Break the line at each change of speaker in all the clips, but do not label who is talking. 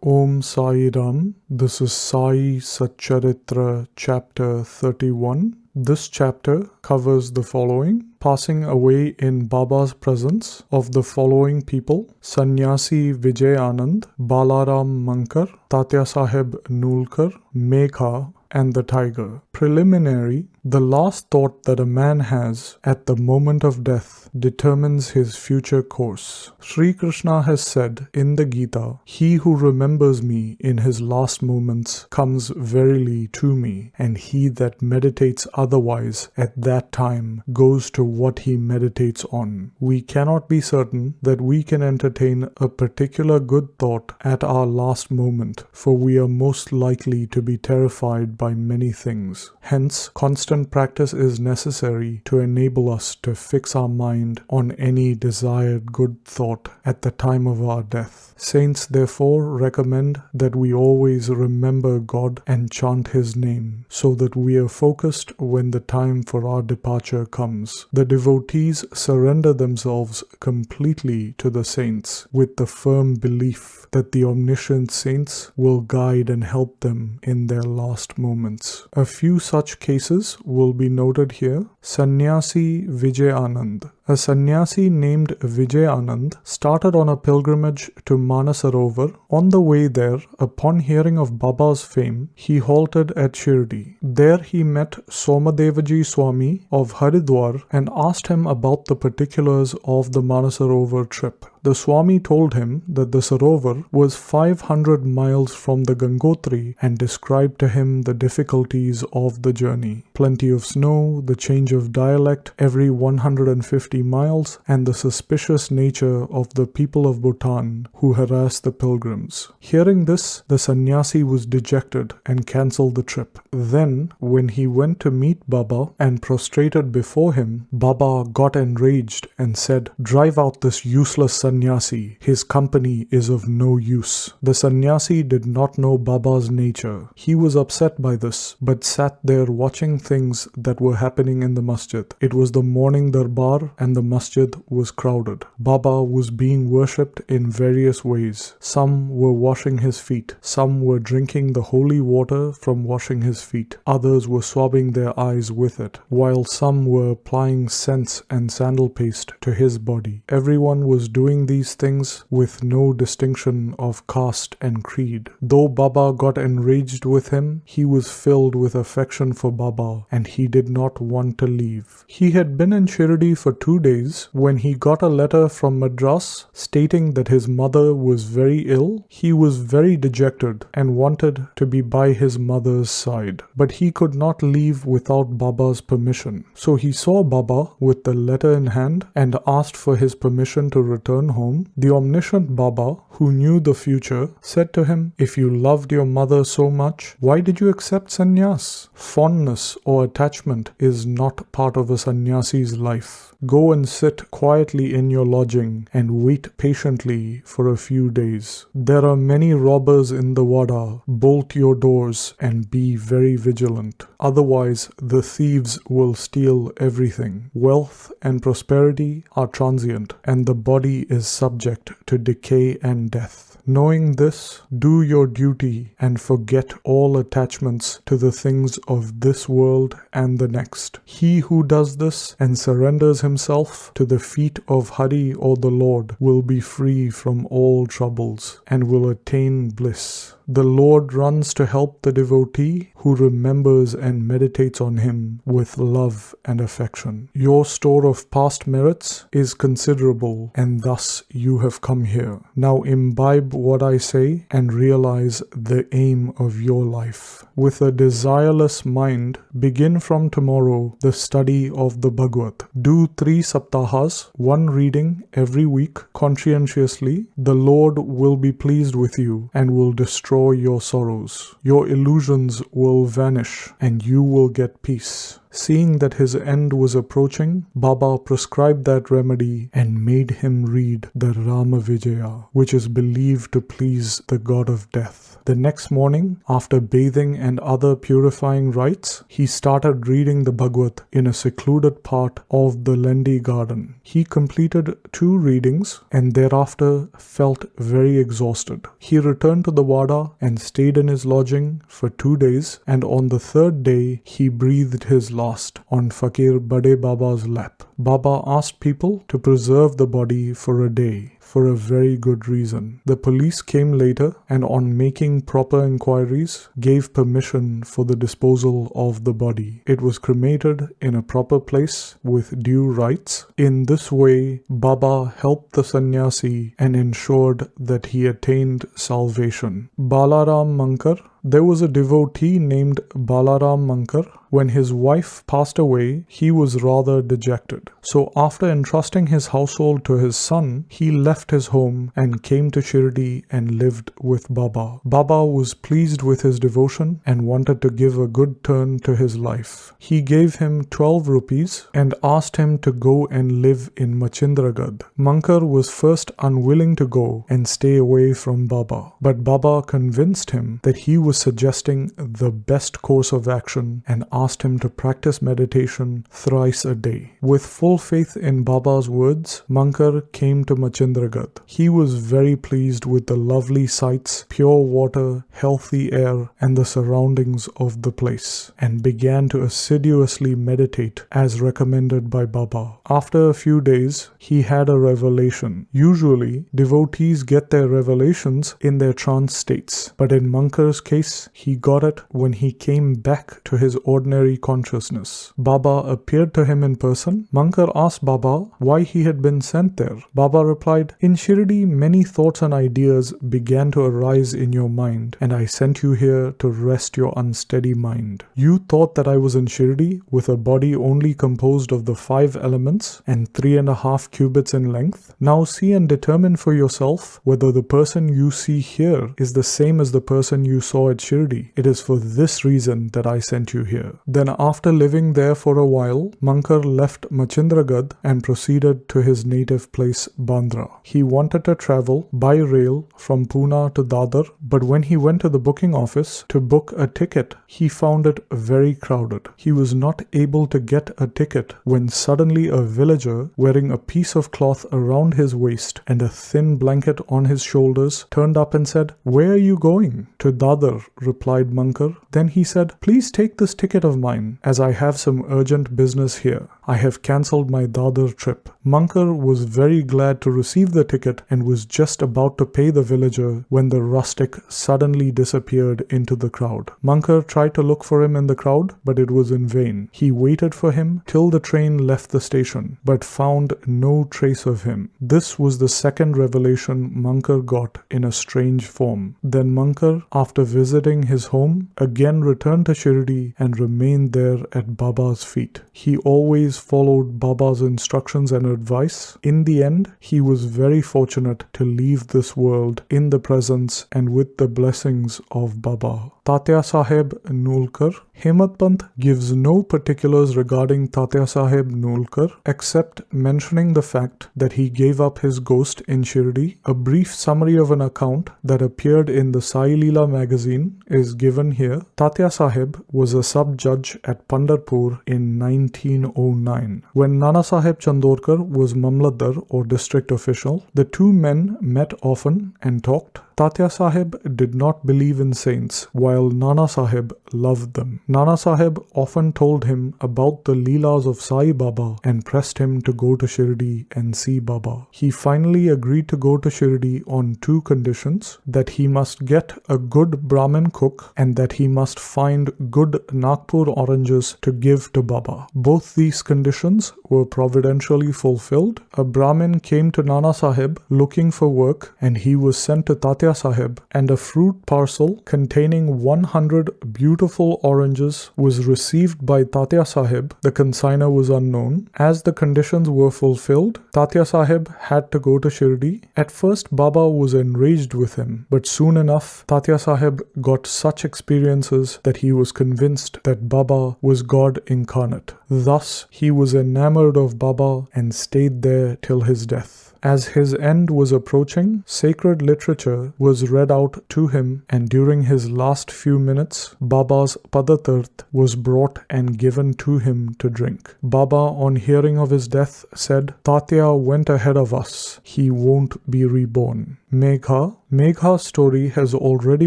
Om Sai Ram. This is Sai Satcharitra chapter 31. This chapter covers the following: passing away in Baba's presence of the following people: Sannyasi Vijayanand, Balaram Mankar, Tatyasaheb Noolkar, Megha, and the tiger. Preliminary: the last thought that a man has at the moment of death determines his future course. Shri Krishna has said in the Gita, "He who remembers me in his last moments comes verily to me, and he that meditates otherwise at that time goes to what he meditates on." We cannot be certain that we can entertain a particular good thought at our last moment, for we are most likely to be terrified by many things. Hence, constant practice is necessary to enable us to fix our mind on any desired good thought at the time of our death. Saints therefore recommend that we always remember God and chant His name, so that we are focused when the time for our departure comes. The devotees surrender themselves completely to the saints, with the firm belief that the omniscient saints will guide and help them in their last moments. A few such cases will be noted here. Sannyasi Vijayanand. A sannyasi named Vijayanand started on a pilgrimage to Manasarovar. On the way there, upon hearing of Baba's fame, he halted at Shrirdi. There he met Somadevaji Swami of Haridwar and asked him about the particulars of the Manasarovar trip. The Swami told him that the Sarovar was 500 miles from the Gangotri and described to him the difficulties of the journey. Plenty of snow, the change of dialect every 150 miles, and the suspicious nature of the people of Bhutan who harassed the pilgrims. Hearing this, the sannyasi was dejected and cancelled the trip. Then, when he went to meet Baba and prostrated before him, Baba got enraged and said, "Drive out this useless sannyasi. His company is of no use." The sannyasi did not know Baba's nature. He was upset by this, but sat there watching things that were happening in the masjid. It was the morning darbar and the masjid was crowded. Baba was being worshipped in various ways. Some were washing his feet. Some were drinking the holy water from washing his feet. Others were swabbing their eyes with it, while some were applying scents and sandal paste to his body. Everyone was doing these things with no distinction of caste and creed. Though Baba got enraged with him, he was filled with affection for Baba and he did not want to leave. He had been in Shrirdi for 2 days when he got a letter from Madras stating that his mother was very ill. He was very dejected and wanted to be by his mother's side, but he could not leave without Baba's permission. So he saw Baba with the letter in hand and asked for his permission to return home. The omniscient Baba, who knew the future, said to him, "If you loved your mother so much, why did you accept sannyas? Fondness or attachment is not part of a sannyasi's life. Go and sit quietly in your lodging and wait patiently for a few days. There are many robbers in the Wada. Bolt your doors and be very vigilant. Otherwise, the thieves will steal everything. Wealth and prosperity are transient, and the body is subject to decay and death. Knowing this, do your duty and forget all attachments to the things of this world and the next. He who does this and surrenders himself to the feet of Hari or the Lord will be free from all troubles and will attain bliss. The Lord runs to help the devotee who remembers and meditates on Him with love and affection. Your store of past merits is considerable, and thus you have come here. Now imbibe what I say and realize the aim of your life. With a desireless mind, begin from tomorrow the study of the Bhagavad. Do 3 saptahas, 1 reading every week conscientiously. The Lord will be pleased with you and will destroy your sorrows. Your illusions will vanish and you will get peace. Seeing that his end was approaching, Baba prescribed that remedy and made him read the Rama Vijaya, which is believed to please the god of death. The next morning, after bathing and other purifying rites, he started reading the Bhagavad in a secluded part of the Lendi garden. He completed 2 readings and thereafter felt very exhausted. He returned to the Wada and stayed in his lodging for 2 days, and on the 3rd day he breathed his last on Fakir Bade Baba's lap. Baba asked people to preserve the body for a day, for a very good reason. The police came later and on making proper inquiries gave permission for the disposal of the body. It was cremated in a proper place with due rites. In this way, Baba helped the sannyasi and ensured that he attained salvation. Balaram Mankar. There was a devotee named Balaram Mankar. When his wife passed away, he was rather dejected. So after entrusting his household to his son, he left his home and came to Shrirdi and lived with Baba. Baba was pleased with his devotion and wanted to give a good turn to his life. He gave him 12 rupees and asked him to go and live in Machindragad. Mankar was first unwilling to go and stay away from Baba, but Baba convinced him that he was suggesting the best course of action and asked him to practice meditation thrice a day. With full faith in Baba's words, Mankar came to Machindragad. He was very pleased with the lovely sights, pure water, healthy air, and the surroundings of the place, and began to assiduously meditate as recommended by Baba. After a few days, he had a revelation. Usually, devotees get their revelations in their trance states, but in Mankar's case, he got it when he came back to his ordinary consciousness. Baba appeared to him in person. Mankar asked Baba why he had been sent there. Baba replied, "In Shrirdi, many thoughts and ideas began to arise in your mind, and I sent you here to rest your unsteady mind. You thought that I was in Shrirdi with a body only composed of the 5 elements and 3.5 cubits in length. Now see and determine for yourself whether the person you see here is the same as the person you saw at Shrirdi. It is for this reason that I sent you here." Then after living there for a while, Mankar left Machindragad and proceeded to his native place Bandra. He wanted to travel by rail from Pune to Dadar, but when he went to the booking office to book a ticket, he found it very crowded. He was not able to get a ticket when suddenly a villager wearing a piece of cloth around his waist and a thin blanket on his shoulders turned up and said, "Where are you going?" "To Dadar," replied Mankar. Then he said, "Please take this ticket of mine, as I have some urgent business here. I have cancelled my Dadar trip." Mankar was very glad to receive the ticket and was just about to pay the villager when the rustic suddenly disappeared into the crowd. Mankar tried to look for him in the crowd, but it was in vain. He waited for him till the train left the station, but found no trace of him. This was the second revelation Mankar got in a strange form. Then Mankar, after visiting his home, again returned to Shrirdi and remained there at Baba's feet. He always followed Baba's instructions and advice. In the end, he was very fortunate to leave this world in the presence and with the blessings of Baba. Tatyasaheb Noolkar. Hemant Pant gives no particulars regarding Tatyasaheb Noolkar except mentioning the fact that he gave up his ghost in Shrirdi. A brief summary of an account that appeared in the Sai Leela magazine is given here. Tatyasaheb was a sub-judge at Pandharpur in 1909. When Nanasaheb Chandorkar was Mamlatdar or district official, the two men met often and talked. Tatyasaheb did not believe in saints, while Nanasaheb loved them. Nanasaheb often told him about the Leelas of Sai Baba and pressed him to go to Shrirdi and see Baba. He finally agreed to go to Shrirdi on 2 conditions: that he must get a good Brahmin cook and that he must find good Nagpur oranges to give to Baba. Both these conditions were providentially fulfilled. A Brahmin came to Nanasaheb looking for work and he was sent to Tatyasaheb Tatyasaheb, and a fruit parcel containing 100 beautiful oranges was received by Tatyasaheb. The consignor was unknown. As the conditions were fulfilled, Tatyasaheb had to go to Shrirdi. At first, Baba was enraged with him, but soon enough, Tatyasaheb got such experiences that he was convinced that Baba was God incarnate. Thus, he was enamored of Baba and stayed there till his death. As his end was approaching, sacred literature was read out to him, and during his last few minutes, Baba's Padatart was brought and given to him to drink. Baba, on hearing of his death, said, "Tatya went ahead of us. He won't be reborn." Megha. Megha's story has already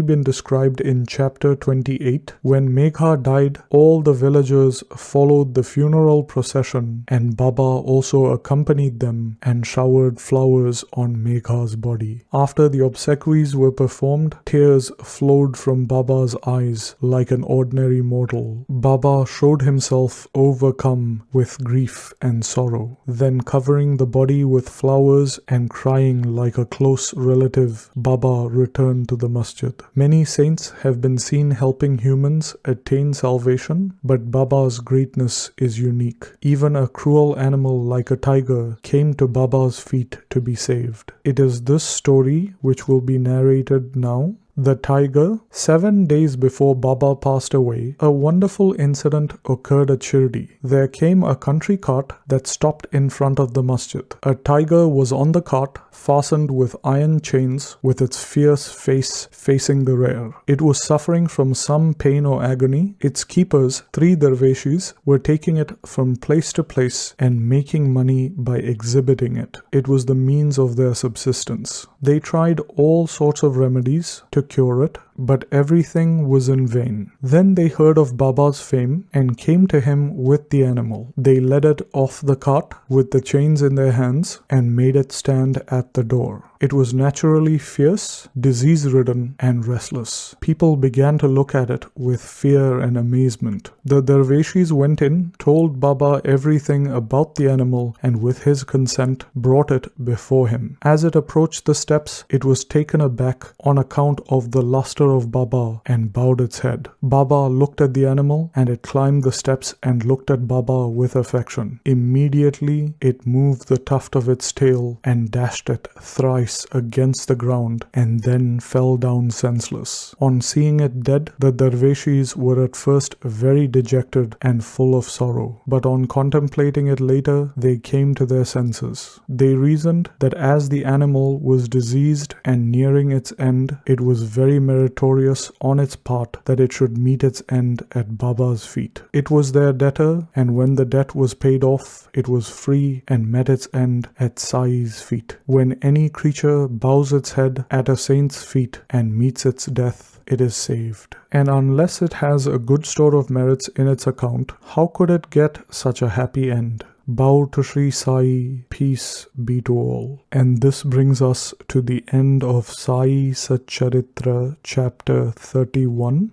been described in chapter 28. When Megha died, all the villagers followed the funeral procession, and Baba also accompanied them and showered flowers on Megha's body. After the obsequies were performed, tears flowed from Baba's eyes like an ordinary mortal. Baba showed himself overcome with grief and sorrow. Then, covering the body with flowers and crying like a close relative, Baba returned to the masjid. Many saints have been seen helping humans attain salvation, but Baba's greatness is unique. Even a cruel animal like a tiger came to Baba's feet to be saved. It is this story which will be narrated now. The tiger. 7 days before Baba passed away, a wonderful incident occurred at Shrirdi. There came a country cart that stopped in front of the masjid. A tiger was on the cart, fastened with iron chains, with its fierce face facing the rear. It was suffering from some pain or agony. Its keepers, 3 dervishis, were taking it from place to place and making money by exhibiting it. It was the means of their subsistence. They tried all sorts of remedies to cure it, but everything was in vain. Then they heard of Baba's fame and came to him with the animal. They led it off the cart with the chains in their hands and made it stand at the door. It was naturally fierce, disease-ridden, and restless. People began to look at it with fear and amazement. The dervishis went in, told Baba everything about the animal, and with his consent brought it before him. As it approached the steps, it was taken aback on account of the luster of Baba and bowed its head. Baba looked at the animal, and it climbed the steps and looked at Baba with affection. Immediately, it moved the tuft of its tail and dashed it thrice against the ground and then fell down senseless. On seeing it dead, the dervishis were at first very dejected and full of sorrow, but on contemplating it later, they came to their senses. They reasoned that as the animal was diseased and nearing its end, it was very meritorious on its part that it should meet its end at Baba's feet. It was their debtor, and when the debt was paid off, it was free and met its end at Sai's feet. When any creature bows its head at a saint's feet and meets its death, it is saved. And unless it has a good store of merits in its account, how could it get such a happy end? Bow to Shri Sai, peace be to all. And this brings us to the end of Sai Satcharitra chapter 31.